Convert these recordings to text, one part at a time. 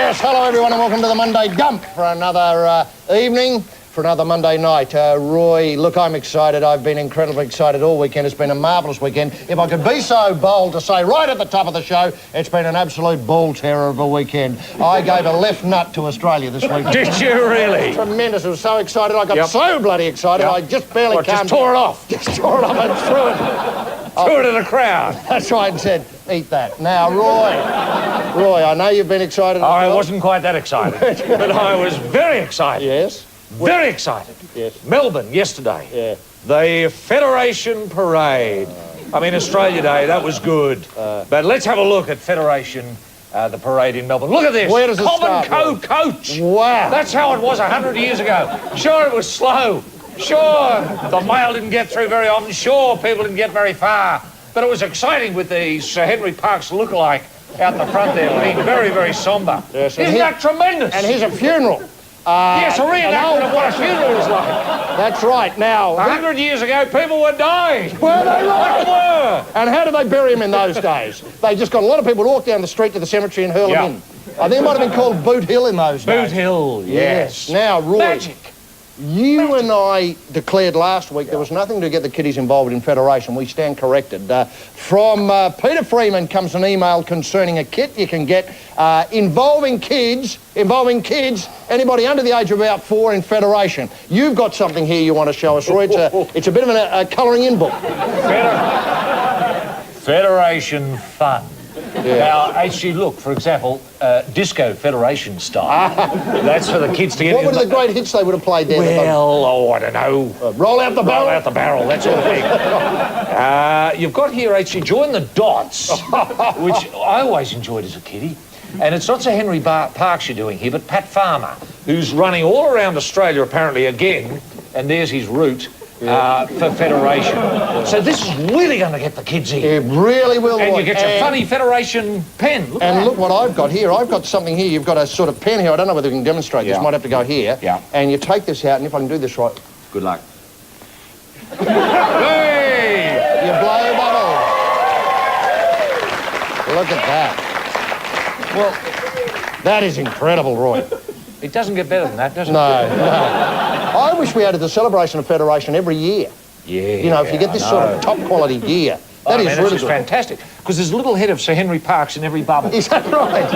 Yes, hello everyone and welcome to the Monday Dump for another evening, for another Monday night. Roy, look, I'm excited. I've been incredibly excited all weekend. It's been a marvellous weekend. If I could be so bold to say right at the top of the show, it's been an absolute ball terror of a weekend. I gave a left nut to Australia this weekend. Did you really? Tremendous. I was so excited. I got so bloody excited. I just barely calmed just tore it off. Just tore it off and threw it. Threw it at the crowd. That's right, and said, eat that. Now, Roy, I know you've been excited. I wasn't quite that excited, but I was very excited. Yes? Very excited. Yes. Melbourne, yesterday. Yeah. The Federation Parade. I mean, Australia Day, that was good. But let's have a look at Federation, the parade in Melbourne. Look at this. Where does it start? Common coach. Wow. That's how it was 100 years ago. Sure, it was slow. Sure, the mail didn't get through very often. Sure, people didn't get very far. But it was exciting with the Sir Henry Parkes look-alike out the front there, being very, very sombre. Yes, Isn't that tremendous? And here's a funeral. Yes, a reenactment of what a funeral is like. That's right. Now, 100 years ago, people were dying. were they right? They were. And how did they bury him in those days? They just got a lot of people to walk down the street to the cemetery and hurl him in. I think it might have been called Boot Hill in those days. Boot Hill, yes. Now, Roy, Magic. You and I declared last week there was nothing to get the kiddies involved in Federation. We stand corrected. From Peter Freeman comes an email concerning a kit you can get involving kids, anybody under the age of about 4 in Federation. You've got something here you want to show us, Roy. It's a bit of a colouring-in book. Federation fun. Yeah. Now, HG, look, for example, Disco Federation style. That's for the kids to get What were the great hits they would have played there? Well, I don't know. Roll out the barrel. Roll out the barrel, that sort of thing. You've got here, HG, Join the Dots, which I always enjoyed as a kiddie. And it's not Sir Henry Parkes you're doing here, but Pat Farmer, who's running all around Australia, apparently, again, and there's his route. For Federation. So this is really going to get the kids in. It really will. And you get your funny Federation pen. Look what I've got here. I've got something here. You've got a sort of pen here. I don't know whether we can demonstrate this. Might have to go here. Yeah. And you take this out, and if I can do this right... Good luck. Hey! You blow bubbles. Look at that. Well, that is incredible, Roy. It doesn't get better than that, does it? No. I wish we added the celebration of Federation every year. Yeah. You know, if you get this sort of top quality gear, that is really good. Fantastic. Because there's a little head of Sir Henry Parkes in every bubble. Is that right?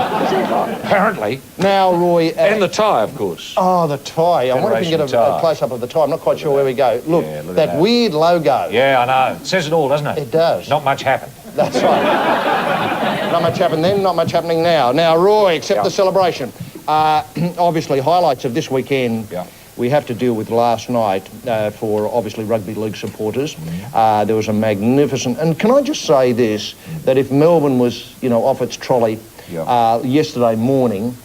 Apparently. Now, Roy... and the tie, of course. Oh, the tie. I wonder if we can get a close-up of the tie. I'm not quite sure where we go. Look, that weird logo. Yeah, I know. It says it all, doesn't it? It does. Not much happened. That's right. Not much happened then, not much happening now. Now, Roy, except the celebration. Obviously, highlights of this weekend... We have to deal with last night for, obviously, rugby league supporters. There was a magnificent... And can I just say this, that if Melbourne was, you know, off its trolley yesterday morning,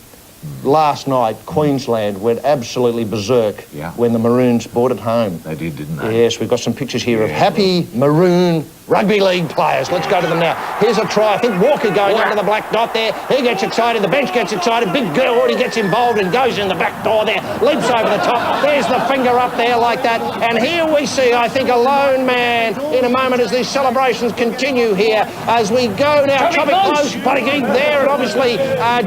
last night, Queensland went absolutely berserk when the Maroons brought it home. They did, didn't they? Yes, we've got some pictures here of happy Maroon rugby league players. Let's go to them now. Here's a try. I think Walker going under the black dot there. He gets excited. The bench gets excited. Big girl already gets involved and goes in the back door there. Leaps over the top. There's the finger up there like that. And here we see, I think, a lone man in a moment as these celebrations continue here. As we go now, chopping close, putting in there. And obviously,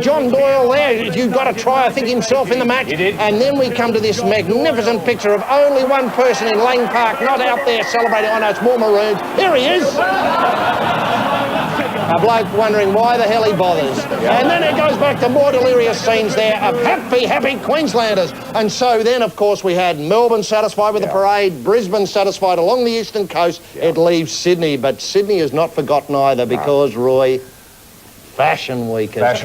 John Doyle there. You've got a try, I think, himself in the match. He did. And then we come to this magnificent picture of only one person in Lang Park not out there celebrating. Oh, no, it's more Maroons. Here he is. A bloke wondering why the hell he bothers. And then it goes back to more delirious scenes there of happy Queenslanders. And so then, of course, we had Melbourne satisfied with the parade, Brisbane satisfied along the eastern coast. It leaves Sydney, but Sydney is not forgotten either because, Roy, Fashion Week is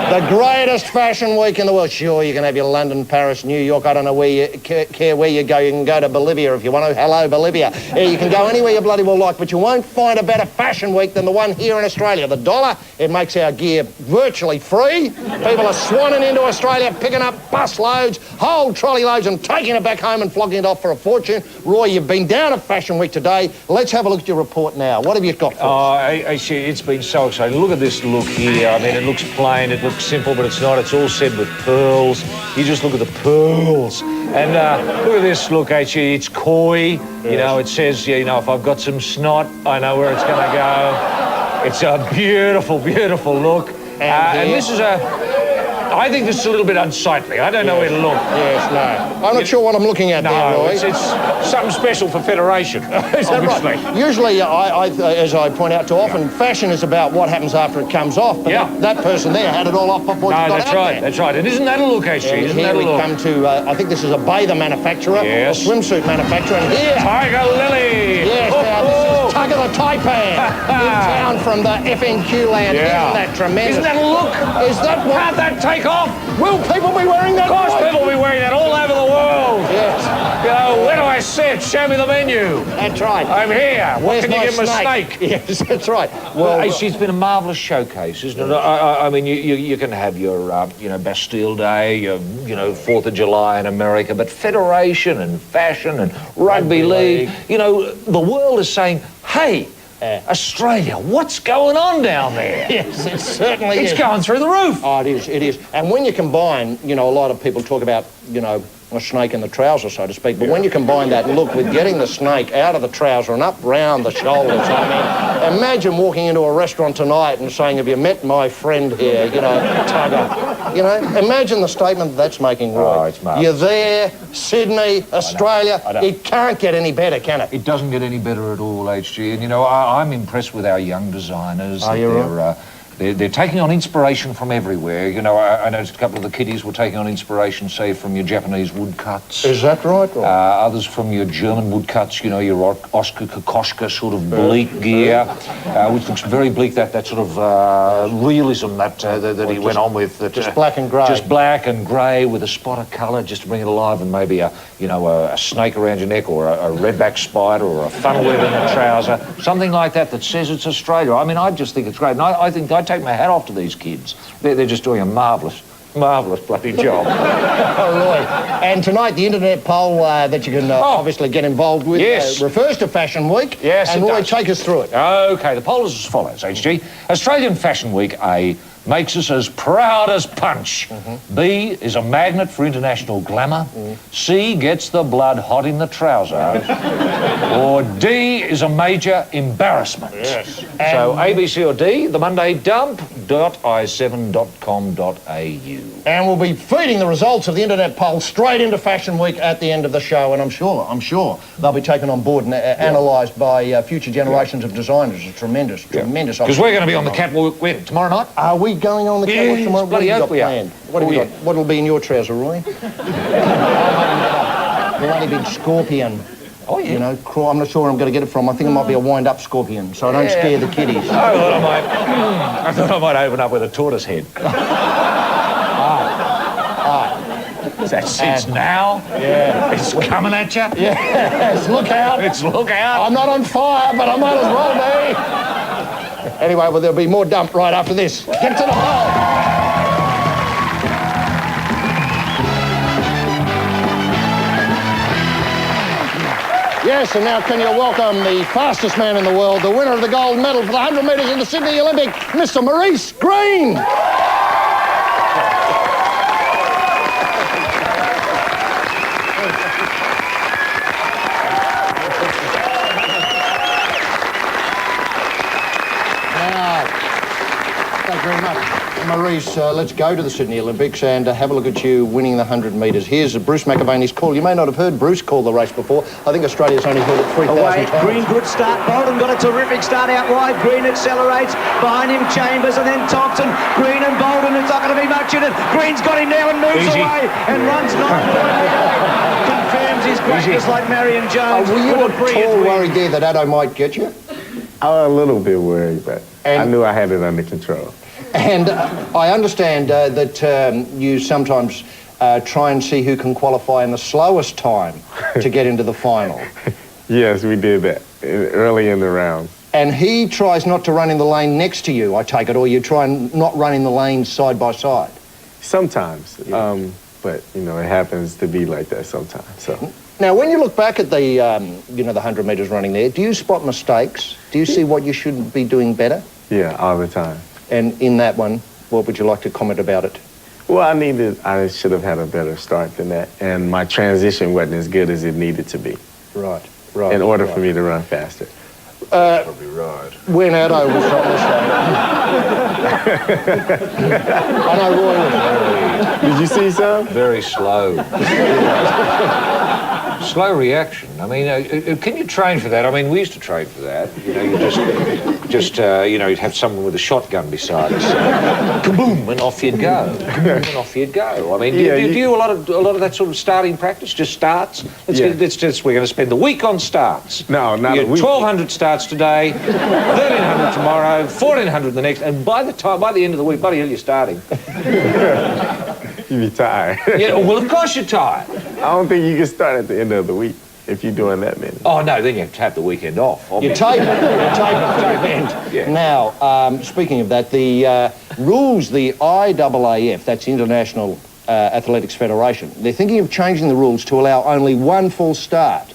the greatest fashion week in the world. Sure, you can have your London, Paris, New York. I don't know where you care where you go. You can go to Bolivia if you want to. Hello, Bolivia. You can go anywhere you bloody well like, but you won't find a better fashion week than the one here in Australia. The dollar, it makes our gear virtually free. People are swanning into Australia, picking up bus loads, whole trolley loads, and taking it back home and flogging it off for a fortune. Roy, you've been down at Fashion Week today. Let's have a look at your report now. What have you got for us? Actually, it's been so exciting. Look at this look here. I mean, it looks plain, it looks simple, but it's not. It's all said with pearls. You just look at the pearls. And look at this look, actually. It's coy. You know, it says, you know, if I've got some snot, I know where it's going to go. It's a beautiful, beautiful look. And this is a... I think this is a little bit unsightly. I don't know where to look. Yes, no. I'm not sure what I'm looking at there, Roy. It's something special for Federation. Is that right? Usually, as I point out too often, fashion is about what happens after it comes off, but that person there had it all off before you got out there. That's right. And isn't that a look, actually? And here we come to, I think this is a bather manufacturer, a swimsuit manufacturer, and here... Tiger Lily! Yes, now this is Tugger the Taipan, in town from the FNQ land. Yeah. Isn't that tremendous? Isn't that a look? Is that what... Can't that take off? Will people be wearing that? Of course people will be wearing that all over the world. Yes. You know, where do I sit? Show me the menu. That's right. I'm here. What can you give him a snake? Yes, that's right. Well, it's been a marvellous showcase, isn't it? I mean, you can have your, Bastille Day, your, 4th of July in America, but Federation and fashion and rugby league, the world is saying, hey, Australia, what's going on down there? Yes, it certainly is. It's going through the roof. Oh, it is, it is. And when you combine, a lot of people talk about, a snake in the trouser, so to speak, but when you combine that look with getting the snake out of the trouser and up round the shoulders, I mean, imagine walking into a restaurant tonight and saying, have you met my friend here, Tugger? Imagine the statement that's making, Roy. Oh, it's marvellous. You're there, Sydney, Australia. I know. It can't get any better, can it? It doesn't get any better at all, HG. And, I'm impressed with our young designers. Are you right? They're taking on inspiration from everywhere. I noticed a couple of the kiddies were taking on inspiration, say, from your Japanese woodcuts. Is that right, Roy? Others from your German woodcuts, your Oscar Kokoschka sort of bleak gear, which looks very bleak, that sort of realism that he went on with. Just black and grey. Just black and grey with a spot of colour just to bring it alive, and maybe a snake around your neck, or a redback spider, or a funnel web in a trouser, something like that says it's Australia. I mean, I just think it's great, and I think I take my hat off to these kids. They're just doing a marvellous bloody job. Oh, Roy. And tonight, the internet poll that you can obviously get involved with refers to Fashion Week. Yes, and Roy, take us through it. OK, the poll is as follows, HG. Australian Fashion Week, A, makes us as proud as punch. B, is a magnet for international glamour. C, gets the blood hot in the trouser. Or D, is a major embarrassment. Yes. So A, B, C or D, the Monday dump.i7.com.au. And we'll be feeding the results of the internet poll straight into Fashion Week at the end of the show, and I'm sure they'll be taken on board and analysed by future generations of designers. It's tremendous. Because we're going to be on the catwalk tomorrow night. Are we going on the catwalk tomorrow? What have you got planned? What have you got? What'll be in your trouser, Roy? Bloody big scorpion. Oh, yeah. I'm not sure where I'm going to get it from. I think it might be a wind-up scorpion, so I don't scare the kiddies. I thought I might open up with a tortoise head. It's now. Yeah. It's coming at you. Yes, look out. It's look out. I'm not on fire, but I might as well be. Anyway, well, there'll be more dump right after this. Get to the hole. Yes, and now can you welcome the fastest man in the world, the winner of the gold medal for the 100 metres in the Sydney Olympic, Mr. Maurice Greene. Thank you very much. Maurice, let's go to the Sydney Olympics and have a look at you winning the 100 metres. Here's Bruce McAvaney's call. You may not have heard Bruce call the race before. I think Australia's only heard it 3,000 times. Greene, good start. Bolden got a terrific start out wide. Greene accelerates. Behind him, Chambers, and then Thompson. Greene and Bolden. It's not going to be much in it. Greene's got him now and moves away and runs 9.8. Confirms his greatness like Marion Jones. Were you at all worried there that Addo might get you? I was a little bit worried, but I knew I had it under control. And I understand that you sometimes try and see who can qualify in the slowest time to get into the final. Yes, we did that early in the round. And he tries not to run in the lane next to you, I take it, or you try and not run in the lane side by side? Sometimes, but, it happens to be like that sometimes, so. Now, when you look back at the, the 100 metres running there, do you spot mistakes? Do you see what you should be doing better? Yeah, all the time. And in that one, what would you like to comment about it? Well, I should have had a better start than that, and my transition wasn't as good as it needed to be. Right. In order for me to run faster. Probably right. When Addo was on the show, I know Roy was. Did you see some? Very slow. Slow reaction. I mean, can you train for that? I mean, we used to train for that. You know, you you know, you'd have someone with a shotgun beside us. Kaboom, and off you'd go. Kaboom, and off you'd go. I mean, do you do a lot of that sort of starting practice? Just starts? We're going to spend the week on starts. No, not you a week. 1,200 starts today, 1,300 tomorrow, 1,400 the next, and by the end of the week, bloody hell, you're starting. You'd be tired. Yeah, well, of course you're tired. I don't think you can start at the end of the week if you're doing that many. Oh, no, then you have to have the weekend off. You tape it. You tape it. Yeah. Now, speaking of that, the rules, the IAAF, that's International Athletics Federation, they're thinking of changing the rules to allow only one full start.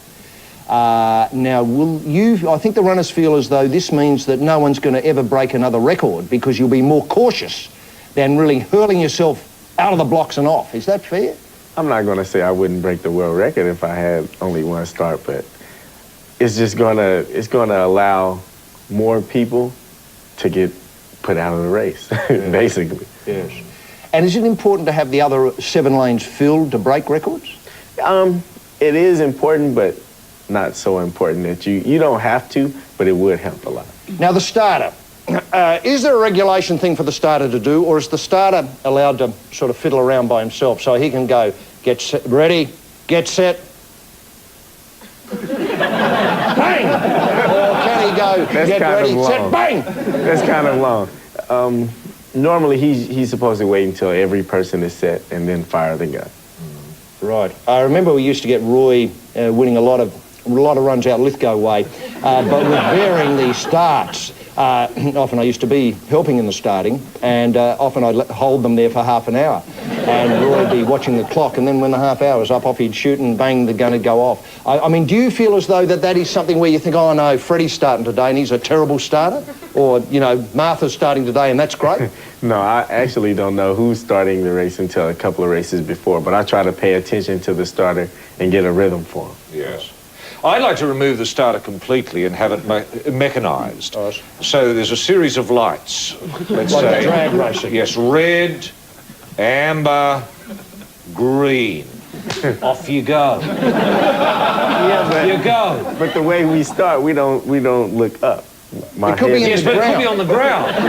Now, I think the runners feel as though this means that no one's going to ever break another record because you'll be more cautious than really hurling yourself out of the blocks and off. Is that fair? I'm not going to say I wouldn't break the world record if I had only one start, but it's just going to allow more people to get put out of the race, basically. Yes. And is it important to have the other 7 lanes filled to break records? It is important, but not so important that you don't have to, but it would help a lot. Now, the starter. Is there a regulation thing for the starter to do, or is the starter allowed to sort of fiddle around by himself so he can go, get set, ready, get set, bang? Or can he go, get ready, set, bang? That's kind of long. Normally, he's supposed to wait until every person is set and then fire the gun. Right. I remember we used to get Roy winning a lot of runs out Lithgow way, but with varying the starts. Often I used to be helping in the starting, and often I'd hold them there for half an hour, and Roy would be watching the clock, and then when the half hour was up, off he'd shoot and bang, the gun would go off. I mean, do you feel as though that is something where you think, oh no, Freddie's starting today and he's a terrible starter? Or, you know, Martha's starting today and that's great? No, I actually don't know who's starting the race until a couple of races before, but I try to pay attention to the starter and get a rhythm for him. Yes. I'd like to remove the starter completely and have it mechanised. Oh, so there's a series of lights. Let's like say, drag racing. Yes, red, amber, green. Off you go. Yeah, You go. but the way we start, we don't look up. It could be Yes, but it could be on the ground. So you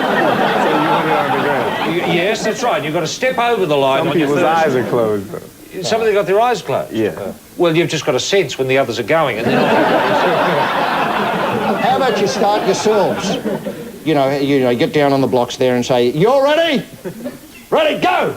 want it on the ground. Yes, that's right. You've got to step over the line. Some people's eyes are closed, though. Some of them got their eyes closed. Yeah. Well, you've just got to sense when the others are going, and then. How about you start yourselves? You know, get down on the blocks there and say, you're ready? Ready, go!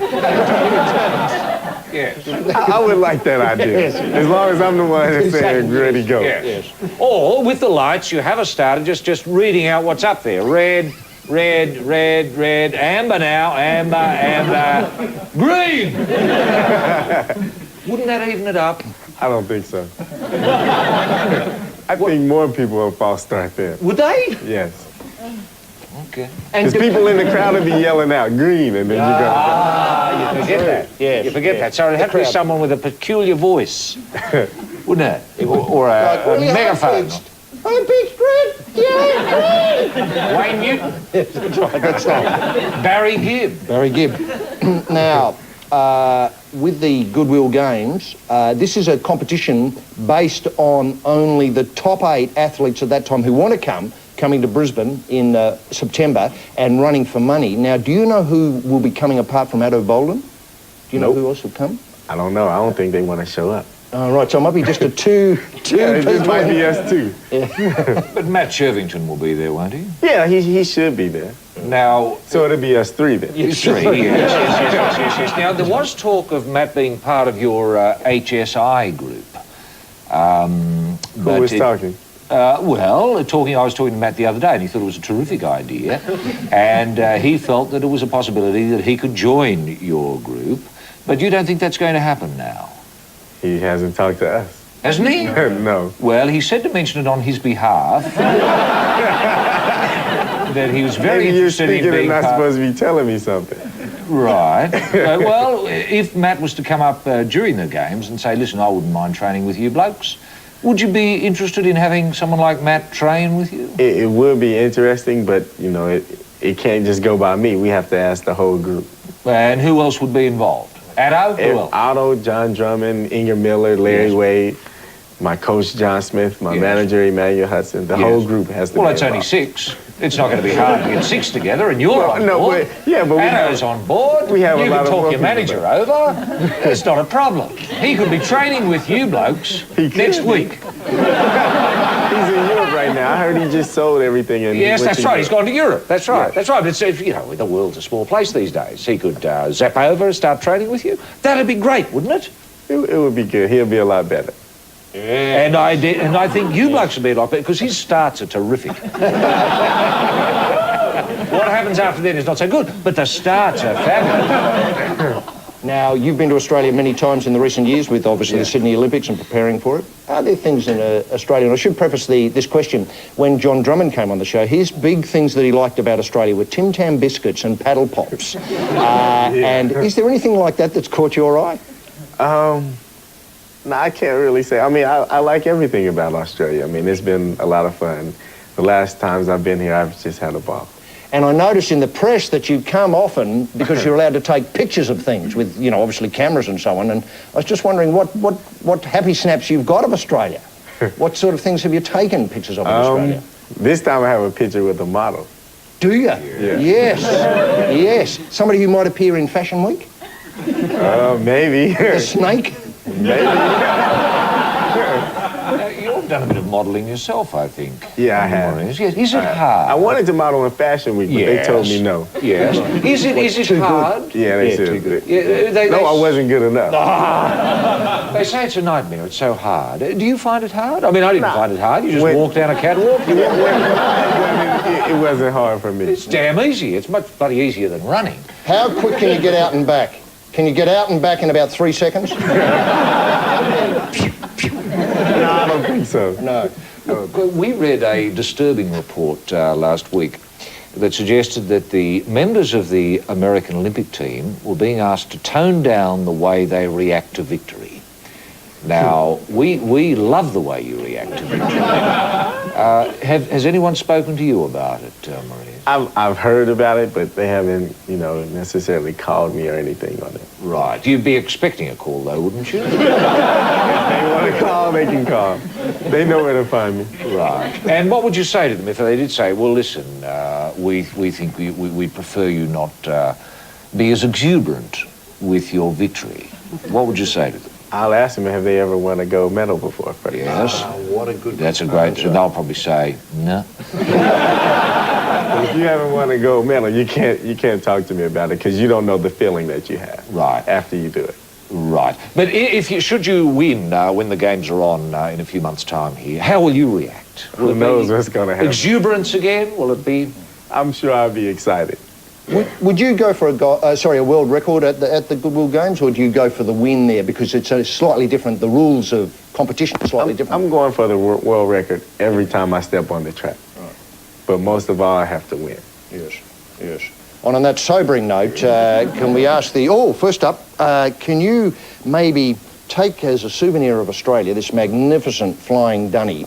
Yes. I would like that idea. Yes. As long as I'm the one that's saying, ready, go. Yes. Or with the lights, you have a starter just reading out what's up there. Red, red, red, red, amber now, amber, amber, green! Wouldn't that even it up? I don't think so. I think more people will false start there. Would they? Yes. Okay. Because people in the crowd will be yelling out green, and then you go. You forget that. Yes, You forget that. So it'd have to be someone with a peculiar voice, wouldn't it? Or a megaphone. I'm Big Red, yeah, Wayne Newton. that's right. Barry Gibb. Barry Gibb. Now, with the Goodwill Games, this is a competition based on only the top 8 athletes at that time who want to coming to Brisbane in September and running for money. Now, do you know who will be coming apart from Addo Bolden? Do you know who else will come? I don't know. I don't think they want to show up. Right, so it might be just a two It people. just might be us too. But Matt Shervington will be there, won't he? Yeah, he should be there. Now, So it'll be us 3 then. yes. Now, there was talk of Matt being part of your HSI group. Who was talking? I was talking to Matt the other day, and he thought it was a terrific idea, and he felt that it was a possibility that he could join your group, but you don't think that's going to happen now? He hasn't talked to us. Hasn't he? No. Well, he said to mention it on his behalf, that he was very Maybe you're interested in speaking being and not part... supposed to be telling me something. Right. Well, if Matt was to come up during the games and say, listen, I wouldn't mind training with you blokes, would you be interested in having someone like Matt train with you? It would be interesting, but, you know, it it can't just go by me. We have to ask the whole group. And who else would be involved? Addo? Who else? Otto, John Drummond, Inger Miller, Larry Wade, my coach John Smith, my manager Emmanuel Hudson. The whole group has to be it's only 6. It's not going to be hard to get 6 together, and you're on board. But Addo's on board. We have you a lot can of talk more your manager over. It's not a problem. He could be training with you blokes next week. He's in Europe right now. I heard he just sold everything. And yes, that's right. He's gone to Europe. That's right. Yeah. That's right. But it's, the world's a small place these days. He could zap over and start training with you. That'd be great, wouldn't it? It would be good. He'll be a lot better. Yeah. And I think you blokes would be a lot better because his starts are terrific. What happens after that is not so good, but the starts are fabulous. Now, you've been to Australia many times in the recent years with obviously the Sydney Olympics and preparing for it. Are there things in Australia, and I should preface this question, when John Drummond came on the show, his big things that he liked about Australia were Tim Tam biscuits and paddle pops. And is there anything like that that's caught your eye? No, I can't really say. I mean, I like everything about Australia. I mean, it's been a lot of fun. The last times I've been here, I've just had a ball. And I noticed in the press that you come often because you're allowed to take pictures of things with, obviously cameras and so on. And I was just wondering what happy snaps you've got of Australia. What sort of things have you taken pictures of in Australia? This time I have a picture with a model. Do you? Yeah. Yes. Yes. Somebody who might appear in Fashion Week? Maybe. A snake? Maybe. You've done a bit of modelling yourself, I think. Yeah, I have. Yes. Is it hard? I wanted to model in Fashion Week, but they told me no. Yes. Is it hard? Yeah, they said. Too good. Yeah, I wasn't good enough. They say it's a nightmare. It's so hard. Do you find it hard? I mean, I didn't find it hard. You just walk down a catwalk. It wasn't hard for me. It's damn easy. It's much bloody easier than running. How quick can you get out and back? Can you get out and back in about 3 seconds? No, I don't think so. No. We read a disturbing report last week that suggested that the members of the American Olympic team were being asked to tone down the way they react to victory. Now, we love the way you react to victory. Has anyone spoken to you about it, Maurice? I've heard about it, but they haven't, necessarily called me or anything on it. Right. You'd be expecting a call, though, wouldn't you? If they want to call, they can call. They know where to find me. Right. And what would you say to them if they did say, well, listen, we think we prefer you not be as exuberant with your victory? What would you say to them? I'll ask them, have they ever won a gold medal before first? Yes. What a good... That's a great... And they'll probably say, no. But if you haven't won a gold medal, you can't talk to me about it because you don't know the feeling that you have after you do it. Right. But should you win when the games are on in a few months' time here, how will you react? Who knows what's going to happen? Exuberance again? Will it be? I'm sure I'll be excited. Would you go for a world record at the Goodwill Games, or do you go for the win there because it's slightly different? The rules of competition are slightly different. I'm going for the world record every time I step on the track. Right. But most of all, I have to win. Yes, yes. On that sobering note, can we ask first up, can you maybe take as a souvenir of Australia this magnificent flying dunny,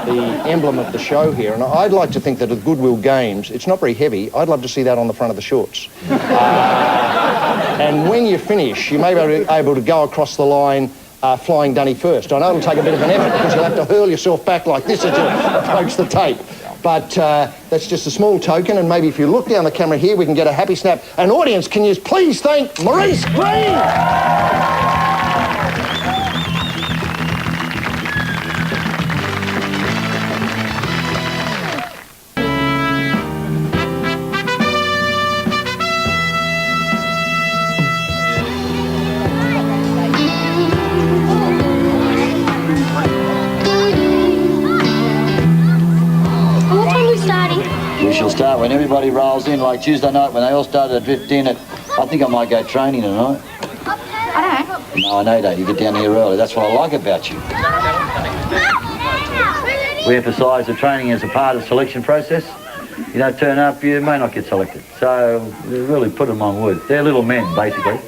the emblem of the show here, and I'd like to think that at the Goodwill Games, it's not very heavy. I'd love to see that on the front of the shorts. And when you finish, you may be able to go across the line flying dunny first. I know it'll take a bit of an effort because you'll have to hurl yourself back like this as you approach the tape. But that's just a small token, and maybe if you look down the camera here, we can get a happy snap. And audience, can you please thank Maurice Greene? We shall start when everybody rolls in, like Tuesday night when they all started to drift in at... I think I might go training tonight. I don't. No, I know you don't. You get down here early. That's what I like about you. We emphasise the training as a part of the selection process. You don't turn up, you may not get selected. So we really put them on wood. They're little men, basically.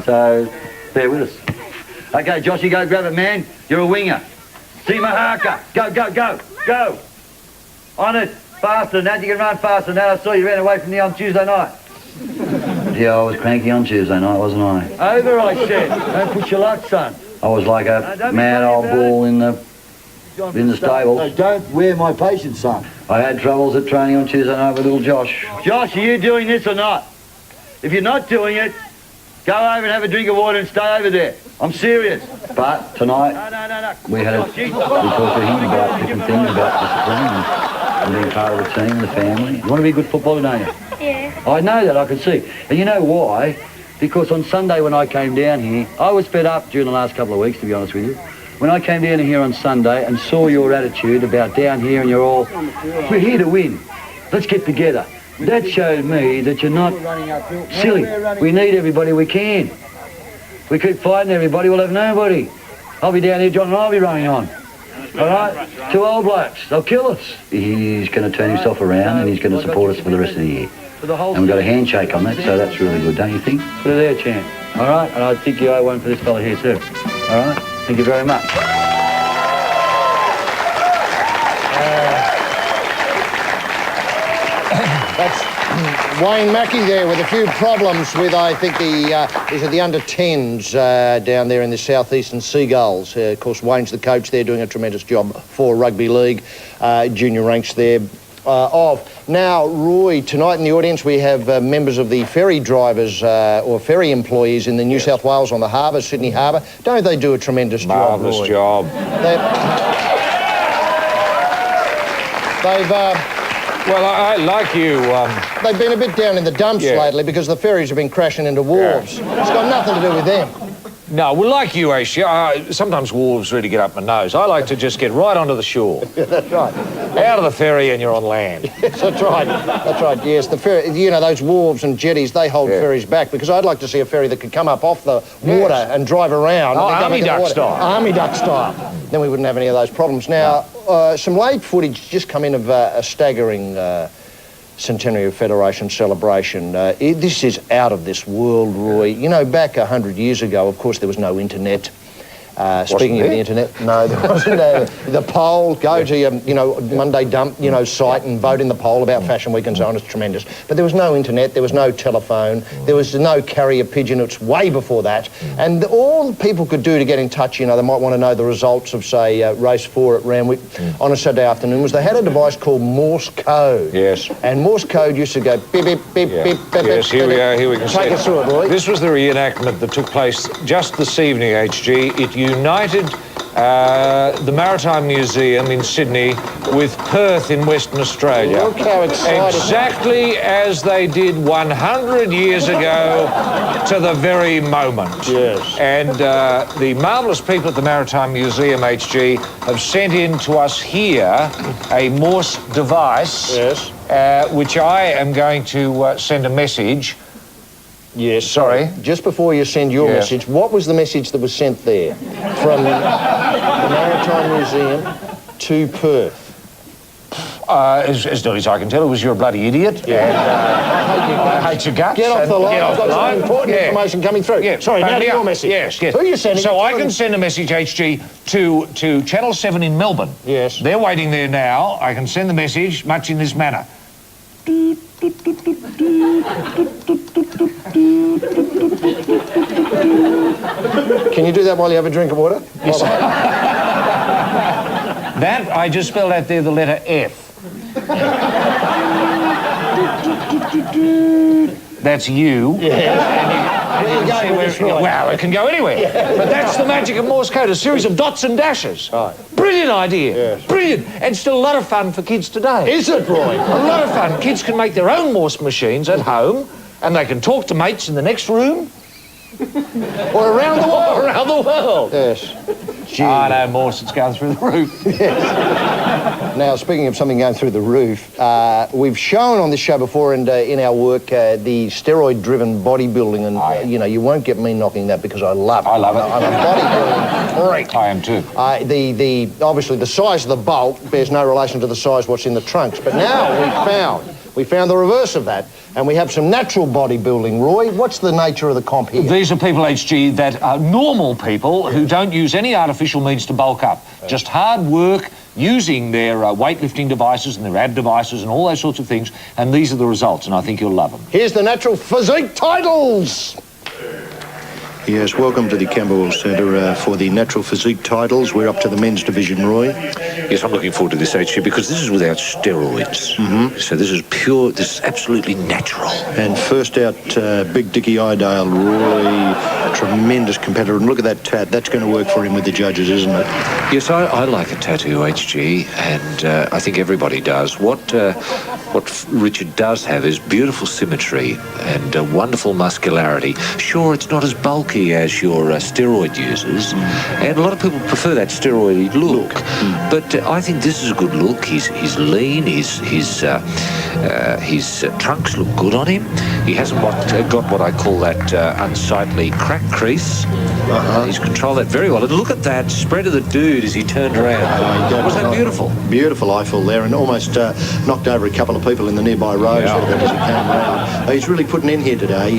So bear with us. Okay, Joshy, go grab it, man. You're a winger. See Mahaka. Go, go, go, go. On it. faster than that. You can run faster than that. I saw you ran away from me on Tuesday night. Yeah, I was cranky on Tuesday night, wasn't I? Over, I said. Don't push your luck, son. I was like a mad old bull in the stables. No, don't wear my patience, son. I had troubles at training on Tuesday night with little Josh. Josh, are you doing this or not? If you're not doing it, go over and have a drink of water and stay over there. I'm serious. But tonight, we talked to him about different things, about discipline and being part of the team, the family. You want to be a good footballer, don't you? Yeah. I know that, I can see. And you know why? Because on Sunday when I came down here, I was fed up during the last couple of weeks, to be honest with you. When I came down here on Sunday and saw your attitude about down here and you're all, we're here to win. Let's get together. That showed me that you're not silly. We need everybody we can. We keep fighting everybody, we'll have nobody. I'll be down here, John, and I'll be running on. All right? 2 old blokes, they'll kill us. He's going to turn himself around and he's going to support us for the rest of the year. And we've got a handshake on that, so that's really good, don't you think? Put it there, champ. All right? And I think you owe one for this fella here too. All right? Thank you very much. That's Wayne Mackey there with a few problems with, I think, the under-10s down there in the southeastern Seagulls. Of course, Wayne's the coach there, doing a tremendous job for rugby league, junior ranks there. Now, Roy, tonight in the audience we have members of the ferry drivers or ferry employees in the New South Wales on the harbour, Sydney Harbour. Don't they do a tremendous job, Roy? Marvellous job. Well, I like you. They've been a bit down in the dumps lately because the ferries have been crashing into wharves. It's got nothing to do with them. No, well, like you, Aisha, sometimes wharves really get up my nose. I like to just get right onto the shore. Yeah, that's right. Out of the ferry and you're on land. Yes, that's right. That's right, yes. The ferry, you know, those wharves and jetties, they hold ferries back because I'd like to see a ferry that could come up off the water and drive around. Oh, and Army Duck style. Army Duck style. Then we wouldn't have any of those problems. Now, some late footage just come in of a staggering Centenary of Federation celebration. This is out of this world, Roy. You know, back 100 years ago, of course, there was no internet. Speaking of the internet, no, there wasn't. The poll, go to your, Monday dump, site and vote in the poll about Fashion Week and so on. It's tremendous. But there was no internet, there was no telephone, there was no carrier pigeon. It's way before that. And all people could do to get in touch, they might want to know the results of, say, race 4 at Randwick on a Saturday afternoon, was they had a device called Morse code. Yes. And Morse code used to go beep, beep, beep, beep, beep. Yes, here we are, here we can see Take us through it, Roy. This was the reenactment that took place just this evening, HG. It united the Maritime Museum in Sydney with Perth in Western Australia. Look how exciting. Exactly as they did 100 years ago to the very moment. Yes. And the marvellous people at the Maritime Museum, HG, have sent in to us here a Morse device, which I am going to send a message. Yes. Sorry? Just before you send your message, what was the message that was sent there from the Maritime Museum to Perth? As nearly as I can tell, it was you're a bloody idiot. Yeah. And, I hate your guts. Get off the line. I've got some important Yeah. information coming through. Yeah. Sorry, now to your message. Yes, yes. Who are you sending? So I can send a message, HG, to Channel 7 in Melbourne. Yes. They're waiting there now. I can send the message much in this manner. Can you do that while you have a drink of water? Yes. That, I just spelled out there the letter F. That's you. Well, it can go anywhere. But that's the magic of Morse code, a series of dots and dashes. Right. Brilliant idea. Yes. Brilliant. And still a lot of fun for kids today. Is it, Roy? A lot of fun. Kids can make their own Morse machines at home and they can talk to mates in the next room. Or around the world. Around the world. Yes. I know Morse, it's going through the roof. Yes. Now, speaking of something going through the roof, we've shown on this show before and in our work the steroid-driven bodybuilding, and you won't get me knocking that because I love it. I love it. I'm a bodybuilding freak. I am too. Obviously the size of the bulk bears no relation to the size what's in the trunks, but now we've found we found the reverse of that, and we have some natural bodybuilding. Roy, what's the nature of the comp here? These are people, HG, that are normal people who don't use any artificial means to bulk up. Just hard work, using their weightlifting devices and their ab devices and all those sorts of things, and these are the results, and I think you'll love them. Here's the natural physique titles. Yes, welcome to the Camberwell Centre for the Natural Physique titles. We're up to the men's division, Roy. Yes, I'm looking forward to this, actually, because this is without steroids. So this is pure, this is absolutely natural. And first out, Big Dickie Idale, Roy, tremendous competitor. And look at that tat. That's going to work for him with the judges, isn't it? Yes, I like a tattoo, HG, and I think everybody does. What Richard does have is beautiful symmetry and wonderful muscularity. Sure, it's not as bulky as your steroid users, and a lot of people prefer that steroid look. But I think this is a good look. He's lean. His trunks look good on him. He hasn't got what I call that unsightly crack crease. He's controlled that very well. And look at that spread of the dude as he turned around. Wasn't that beautiful? Beautiful eyeful there, and almost knocked over a couple of people in the nearby road as he came around. He's really putting in here today.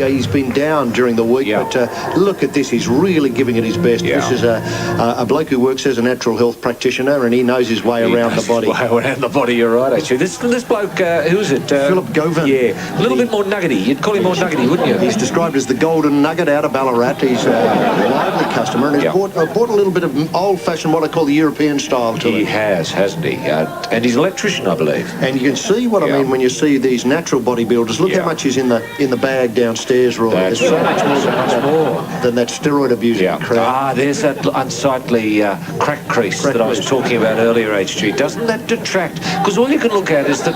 He's been down during the week, but look at this. He's really giving it his best. This is a bloke who works as a natural health practitioner, and he knows his way around the body. Around the body, you're right, actually. This bloke, who is it? Philip Govan. Yeah, a little bit more nuggety. You'd call him more nuggety, wouldn't you? He's described as the golden nugget out of Ballarat. He's a lively customer, and he's brought a little bit of old-fashioned, what I call the European style to him. He has, hasn't he? And he's an electrician, I believe. And you can see what I mean when you see these natural bodybuilders. Look how much is in the bag downstairs, Roy. There's so much more than that steroid abusing crowd. There's that unsightly crack crease that I was talking about earlier, HG. Doesn't that detract? Because all you can look at is the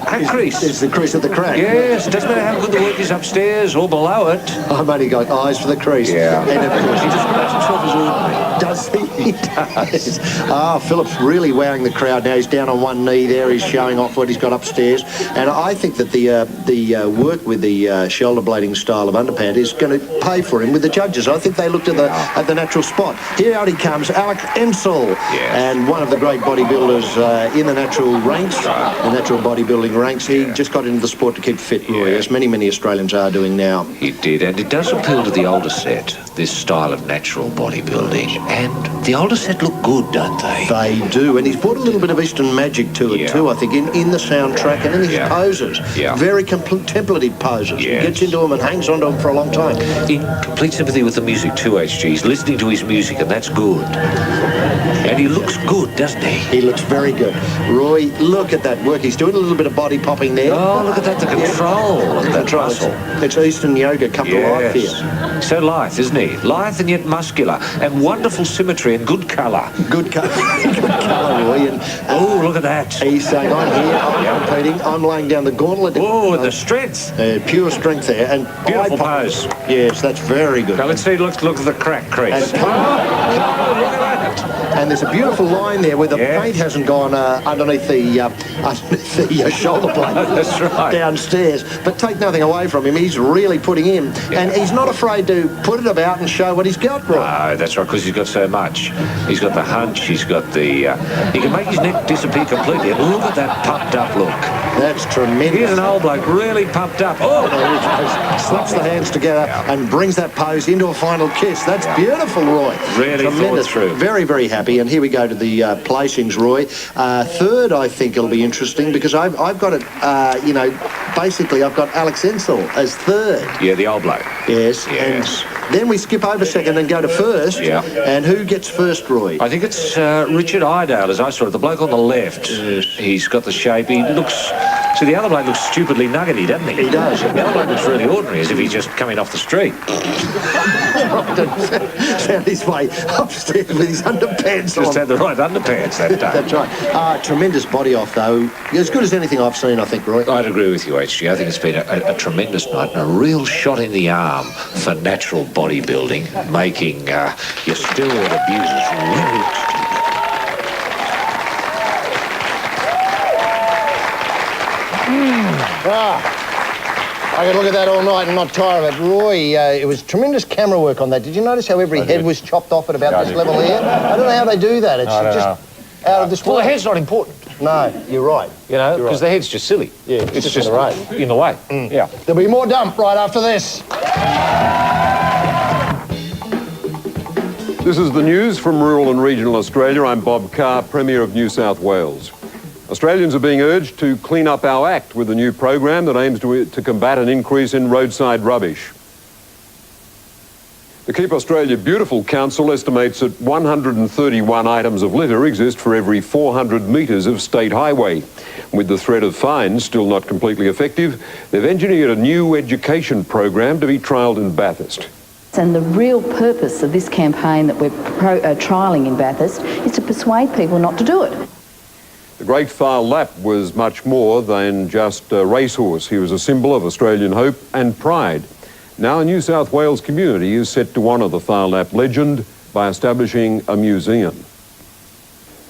crack crease. It's the crease of the crack. Yes, doesn't matter how good the work is upstairs or below it. I've only got eyes for the crease. Yeah. And of course, he describes himself as ordinary. Does he? He does. Philip's really wowing the crowd now. He's down on one knee there. He's showing off what he's got upstairs. And I think that the work with the shoulder blading style of underpant is going to pay for him with the judges. I think they looked at the natural spot. Here out he comes, Alec Ensel, and one of the great bodybuilders in the natural ranks, the natural bodybuilding ranks. He just got into the sport to keep fit, Roy, as many Australians are doing now. He did, and it does appeal to the older set, this style of natural bodybuilding. And the older set look good, don't they? They do, and he's brought a little bit of Eastern magic to it too, I think, in the soundtrack and in his poses. Very contemplative poses. He gets into them and hangs onto them for a long time. In complete sympathy with the music too, HG. He's listening to his music, and that's good. And he looks good, doesn't he? He looks very good. Roy, look at that work. He's doing a little bit of body popping there. Oh, look at that, the control. Look at that muscle. It's Eastern yoga come to life here. So lithe, isn't he? Lithe and yet muscular, and wonderful symmetry and good colour. Good colour, Roy. And, oh, look at that. He's saying, I'm here, I'm competing, I'm laying down the gauntlet. Oh, and the strength. Pure strength there. And beautiful pose. Yes, that's very good. Now let's see, look at the crack crease. And, look at that. And there's a beautiful line there where the paint hasn't gone underneath the shoulder blade. That's right. Downstairs. But take nothing away from him. He's really putting in. And he's not afraid to put it about and show what he's got, Roy. No, that's right, because he's got so much. He's got the hunch, he's got the... he can make his neck disappear completely. And look at that pumped up look. That's tremendous. Here's an old bloke really pumped up. Oh! Slaps the hands together and brings that pose into a final kiss. That's beautiful, Roy. Really tremendous. Thought through. Very, very happy. And here we go to the placings, Roy. Third, I think it'll be interesting because I've got it, basically I've got Alex Ensel as third. Yeah, the old bloke. Yes. Yes. And then we skip over second and go to first. Yeah. And who gets first, Roy? I think it's Richard Idale, as I saw it. The bloke on the left. Yes. He's got the shape. He looks... See, the other bloke looks stupidly nuggety, doesn't he? He does. The other bloke looks really ordinary, as if he's just coming off the street. Found his way upstairs with his underpants on. Just had the right underpants that day. That's right. Tremendous body off, though. As good as anything I've seen, I think, Roy. I'd agree with you, HG. I think it's been a tremendous night and a real shot in the arm for natural bodybuilding, making your steroid abusers really stupid. I could look at that all night and not tire of it. Roy, it was tremendous camera work on that. Did you notice how every head was chopped off at about this level here? I don't know how they do that. It's just out of this world. Well, the head's not important. No, you're right. You know, You're because the head's just silly. Yeah, it's just in the way. In the way. Yeah. There'll be more dump right after this. This is the news from rural and regional Australia. I'm Bob Carr, Premier of New South Wales. Australians are being urged to clean up our act with a new program that aims to combat an increase in roadside rubbish. The Keep Australia Beautiful Council estimates that 131 items of litter exist for every 400 metres of state highway. With the threat of fines still not completely effective, they've engineered a new education program to be trialled in Bathurst. And the real purpose of this campaign that we're trialling in Bathurst is to persuade people not to do it. The Great File Lap was much more than just a racehorse. He was a symbol of Australian hope and pride. Now a New South Wales community is set to honour the File Lap legend by establishing a museum.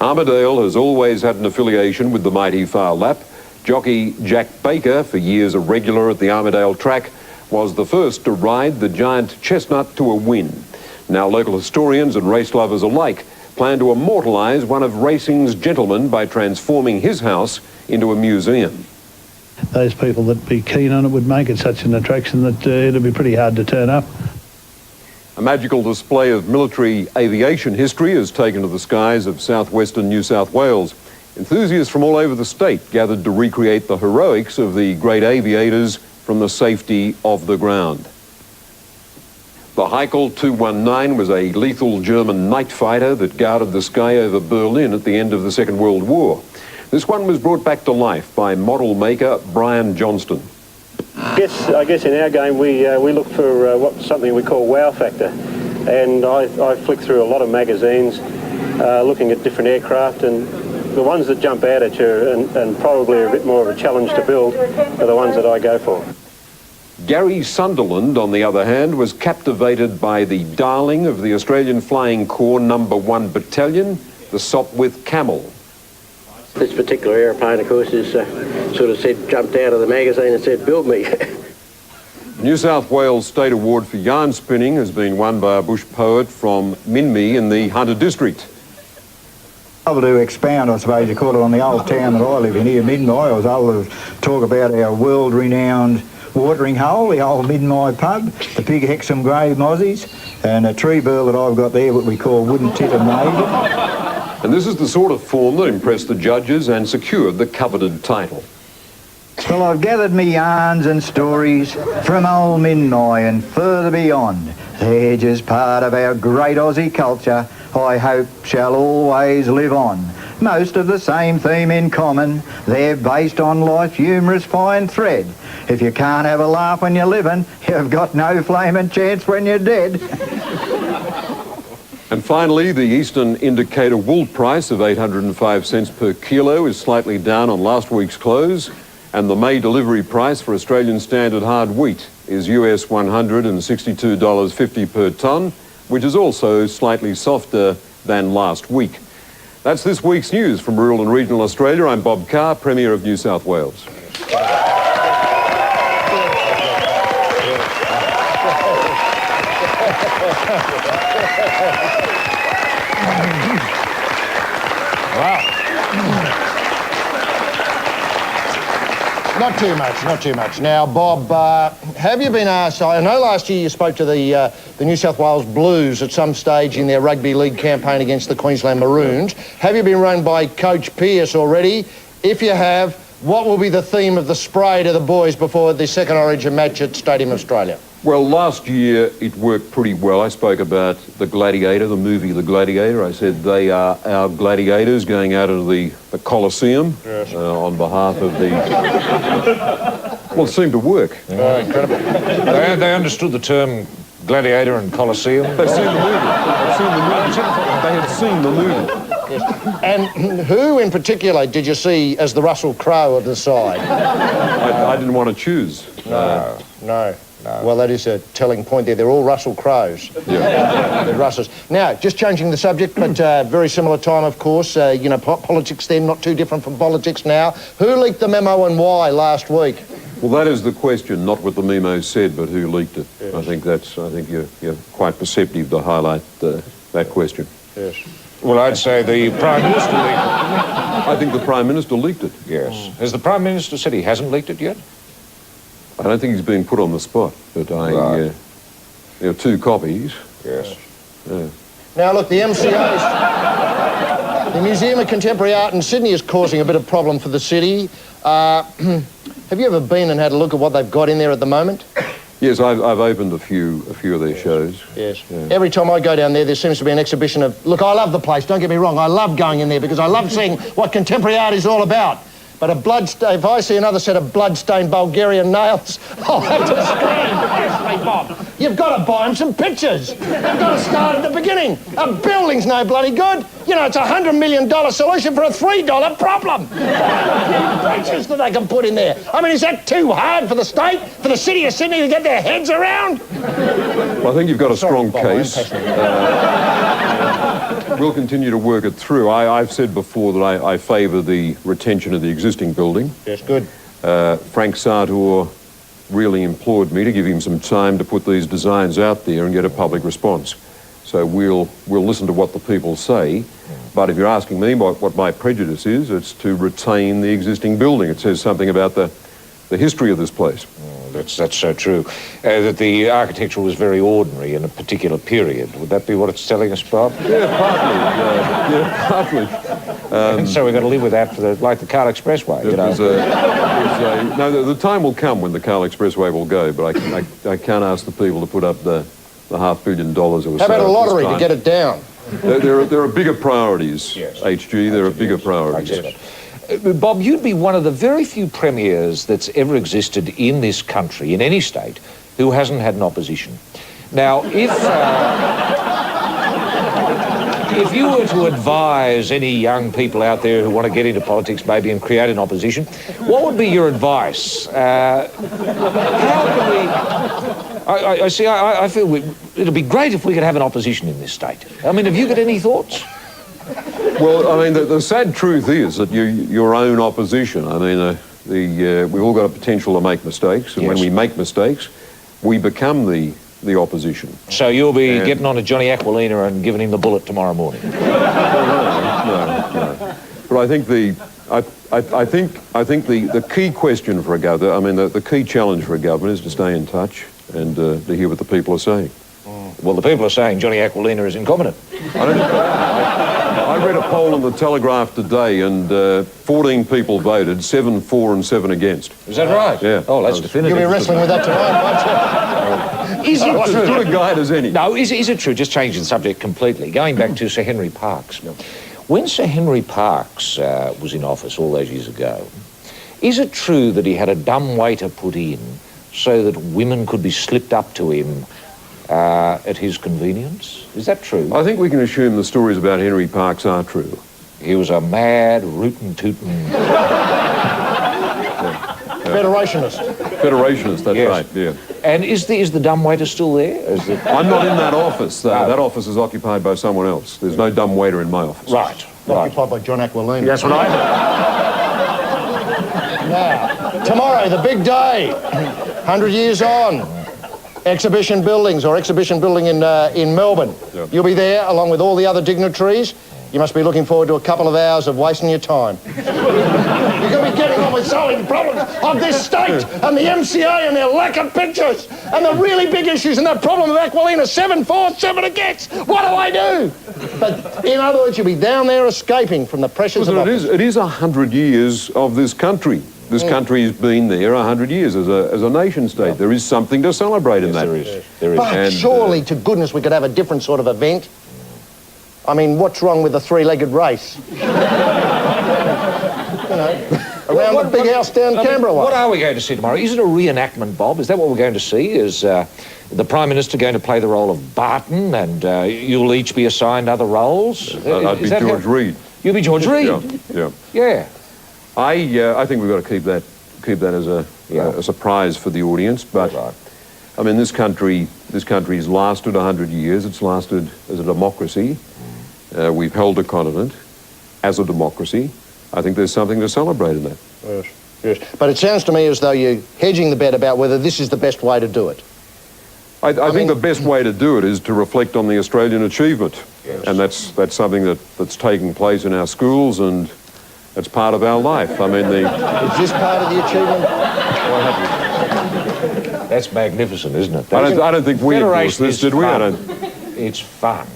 Armidale has always had an affiliation with the mighty File Lap. Jockey Jack Baker, for years a regular at the Armidale track, was the first to ride the giant chestnut to a win. Now local historians and race lovers alike plan to immortalise one of racing's gentlemen by transforming his house into a museum. Those people that be keen on it would make it such an attraction that it'd be pretty hard to turn up. A magical display of military aviation history has taken to the skies of southwestern New South Wales. Enthusiasts from all over the state gathered to recreate the heroics of the great aviators from the safety of the ground. The Heikel 219 was a lethal German night fighter that guarded the sky over Berlin at the end of the Second World War. This one was brought back to life by model maker Brian Johnston. I guess in our game we look for something we call wow factor, and I flick through a lot of magazines looking at different aircraft, and the ones that jump out at you and probably are a bit more of a challenge to build are the ones that I go for. Gary Sunderland, on the other hand, was captivated by the darling of the Australian Flying Corps No. 1 Battalion, the Sopwith Camel. This particular aeroplane, of course, is jumped out of the magazine and said, build me. New South Wales State Award for yarn spinning has been won by a bush poet from Minmi in the Hunter District. Able to expound, I suppose you call it, on the old town that I live in here, Midmai. I was able to talk about our world-renowned watering hole, the old Midmai pub, the big Hexham Grey mozzies, and a tree burl that I've got there, what we call wooden tit and maiden. And this is the sort of form that impressed the judges and secured the coveted title. Well, I've gathered me yarns and stories from old Midmai and further beyond. They're just part of our great Aussie culture, I hope shall always live on. Most of the same theme in common, they're based on life's humorous fine thread. If you can't have a laugh when you're living, you've got no flaming chance when you're dead. And finally, the Eastern Indicator wool price of 805 cents per kilo is slightly down on last week's close, and the May delivery price for Australian standard hard wheat is US $162.50 per tonne, which is also slightly softer than last week. That's this week's news from rural and regional Australia. I'm Bob Carr, Premier of New South Wales. Not too much. Now, Bob, have you been asked, I know last year you spoke to the New South Wales Blues at some stage in their rugby league campaign against the Queensland Maroons. Have you been run by Coach Pearce already? If you have, what will be the theme of the spray to the boys before the second Origin match at Stadium Australia? Well, last year it worked pretty well. I spoke about The Gladiator, the movie The Gladiator. I said they are our gladiators going out of the Colosseum on behalf of the... Well, it seemed to work. Incredible. They understood the term gladiator and Colosseum. They've seen the movie. They had seen the movie. Yes. And who in particular did you see as the Russell Crowe of the side? I didn't want to choose. No. Well, that is a telling point there. They're all Russell Crowes. Yeah. They're Russells. Now, just changing the subject, but very similar time, of course. Politics then, not too different from politics now. Who leaked the memo and why last week? Well, that is the question, not what the memo said, but who leaked it. Yes. I think you're quite perceptive to highlight that question. Yes. Well, I'd say the Prime Minister leaked it. I think the Prime Minister leaked it. Yes. Has the Prime Minister said he hasn't leaked it yet? I don't think he's been put on the spot, but there are 2 copies. Yes. Yeah. Now, look, the MCA's... The Museum of Contemporary Art in Sydney is causing a bit of problem for the city. Have you ever been and had a look at what they've got in there at the moment? Yes, I've opened a few of their shows. Yes. Yeah. Every time I go down there, there seems to be an exhibition of... Look, I love the place, don't get me wrong. I love going in there because I love seeing what contemporary art is all about. But if I see another set of blood-stained Bulgarian nails, I'll have to scream. Honestly, Bob, you've got to buy them some pictures. You've got to start at the beginning. A building's no bloody good. You know, it's $100 million solution for a $3 problem. Pictures that they can put in there. I mean, is that too hard for the state, for the city of Sydney to get their heads around? Well, I think you've got a strong case. We'll continue to work it through. I've said before that I favour the retention of the existing building. Yes, good. Frank Sartor really implored me to give him some time to put these designs out there and get a public response. So we'll listen to what the people say. But if you're asking me what my prejudice is, it's to retain the existing building. It says something about the history of this place. That's so true. That the architecture was very ordinary in a particular period. Would that be what it's telling us, Bob? Yeah, partly. And so we've got to live with that for like the Carl Expressway, you know? No, the time will come when the Carl Expressway will go, but I can't ask the people to put up the $500 million or so. How about a lottery to get it down? There are bigger priorities, yes. HG. There are bigger priorities. Bob, you'd be one of the very few premiers that's ever existed in this country, in any state, who hasn't had an opposition. Now, if you were to advise any young people out there who want to get into politics maybe and create an opposition, what would be your advice? How can we... I feel it'd be great if we could have an opposition in this state. I mean, have you got any thoughts? Well, I mean, the sad truth is that your own opposition, I mean, we've all got a potential to make mistakes, and when we make mistakes, we become the opposition. So you'll be getting on to Johnny Aquilina and giving him the bullet tomorrow morning? No. But I think the key question for a government, I mean, the key challenge for a government is to stay in touch and to hear what the people are saying. Well, the people are saying Johnny Aquilina is incompetent. I read a poll in the Telegraph today, and 14 people voted, 7 for and 7 against. Is that right? Yeah. Oh, that's definitive. You'll be wrestling with that tonight, won't you? Is it true? As good a guide as any. No, is it true? Just changing the subject completely. Going back to Sir Henry Parkes. When Sir Henry Parkes was in office all those years ago, is it true that he had a dumbwaiter put in so that women could be slipped up to him at his convenience? Is that true? I think we can assume the stories about Henry Parkes are true. He was a mad, rootin'-tootin'... Federationist. Federationist, that's right, yeah. And is the dumbwaiter still there? I'm not in that office. That office is occupied by someone else. There's no dumbwaiter in my office. Right. Occupied by John Aquilina. That's what I heard. Now, tomorrow, the big day. 100 years on. Exhibition buildings, or exhibition building in Melbourne. Yep. You'll be there along with all the other dignitaries. You must be looking forward to a couple of hours of wasting your time. You're going to be getting on with solving the problems of this state and the MCA and their lack of pictures and the really big issues and that problem of Aquilina, 7 for, 7 against. What do I do? But in other words, you'll be down there escaping from the pressures of office. It is 100 years of this country. This country has been there 100 years as a nation state. Yeah. There is something to celebrate in that. There is. There is. But and, surely, to goodness, we could have a different sort of event. I mean, what's wrong with a three-legged race? Around the big house down Canberra. What are we going to see tomorrow? Is it a reenactment, Bob? Is that what we're going to see? Is the Prime Minister going to play the role of Barton and you'll each be assigned other roles? I'd be George Reed. You'll be George Reed? Yeah. I think we've got to keep that as a prize for the audience. But I mean, this country's lasted 100 years. It's lasted as a democracy. We've held a continent as a democracy. I think there's something to celebrate in that. Yes. But it sounds to me as though you're hedging the bet about whether this is the best way to do it. I think the best way to do it is to reflect on the Australian achievement. Yes. And that's something that's taking place in our schools, and it's part of our life. I mean, Is this part of the achievement? That's magnificent, isn't it? I don't think we endorsed Federation this, is did we? fun. It's fun.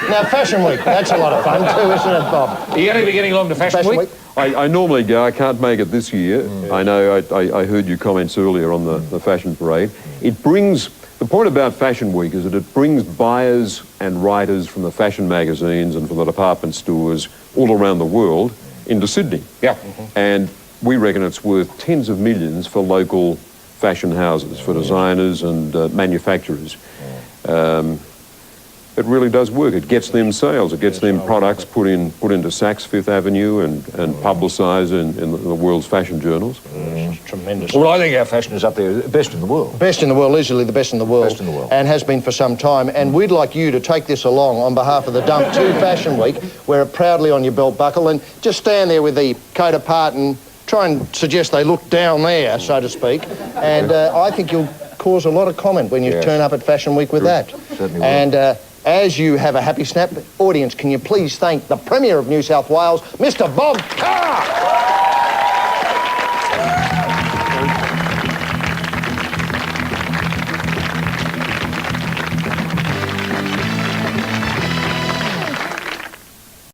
Now, Fashion Week, that's a lot of fun too, isn't it, Bob? Are you going to be getting along to Fashion Week? I normally go. I can't make it this year. I know I heard your comments earlier on the fashion parade. It brings, the point about Fashion Week is that it brings buyers and writers from the fashion magazines and from the department stores all around the world into Sydney. Yeah. And we reckon it's worth tens of millions for local fashion houses, for designers and manufacturers. It really does work. It gets them sales. It gets them products put into Saks Fifth Avenue and publicised in the world's fashion journals. Tremendous. Well, I think our fashion is up there, best in the world. Best in the world, easily the best in the world. Best in the world. And has been for some time. And we'd like you to take this along on behalf of the Dump to Fashion Week, wear it proudly on your belt buckle, and just stand there with the coat apart and try and suggest they look down there, so to speak. And I think you'll cause a lot of comment when you turn up at Fashion Week with that. Certainly will. And as you have a happy snap, audience, can you please thank the Premier of New South Wales, Mr. Bob Carr?